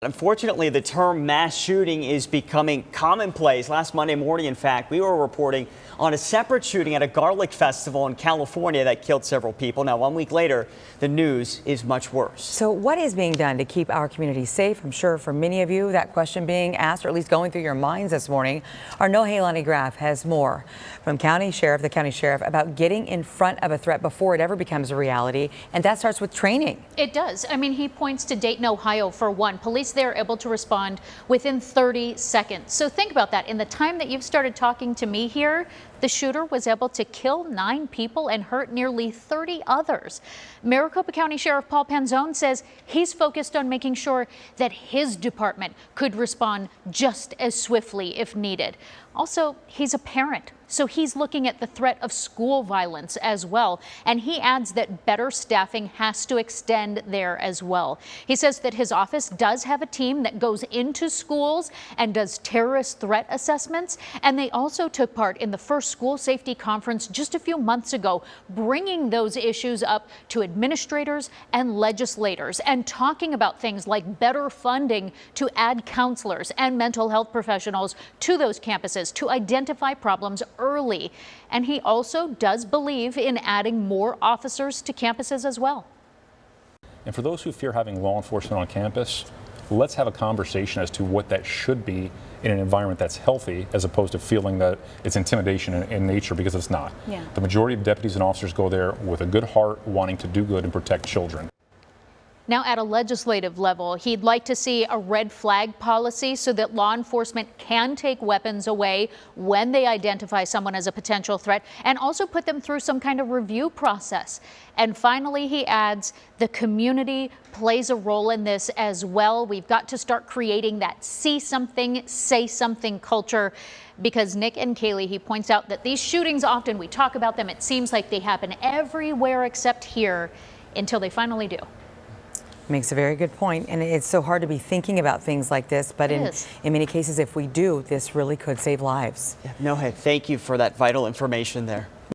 Unfortunately, the term mass shooting is becoming commonplace. Last Monday morning, in fact, we were reporting on a separate shooting at a garlic festival in California that killed several people. Now, 1 week later, the news is much worse. So what is being done to keep our community safe? I'm sure for many of you, that question being asked, or at least going through your minds this morning. Our No Haylani Graf has more from the county sheriff, about getting in front of a threat before it ever becomes a reality. And that starts with training. It does. I mean, he points to Dayton, Ohio, for one. Police there able to respond within 30 seconds. So think about that. In the time that you've started talking to me here, the shooter was able to kill 9 people and hurt nearly 30 others. Maricopa County Sheriff Paul Penzone says he's focused on making sure that his department could respond just as swiftly if needed. Also, he's a parent, so he's looking at the threat of school violence as well. And he adds that better staffing has to extend there as well. He says that his office does have a team that goes into schools and does terrorist threat assessments. And they also took part in the first school safety conference just a few months ago, bringing those issues up to administrators and legislators and talking about things like better funding to add counselors and mental health professionals to those campuses to identify problems early. And he also does believe in adding more officers to campuses as well. And for those who fear having law enforcement on campus, let's have a conversation as to what that should be in an environment that's healthy, as opposed to feeling that it's intimidation in nature, because it's not. Yeah. The majority of deputies and officers go there with a good heart, wanting to do good and protect children. Now, at a legislative level, he'd like to see a red flag policy so that law enforcement can take weapons away when they identify someone as a potential threat, and also put them through some kind of review process. And finally, he adds, the community plays a role in this as well. We've got to start creating that see something, say something culture, because Nick and Kaylee, he points out that these shootings, often we talk about them, it seems like they happen everywhere except here until they finally do. Makes a very good point, and it's so hard to be thinking about things like this, but in many cases, if we do, this really could save lives. No, hey, thank you for that vital information there.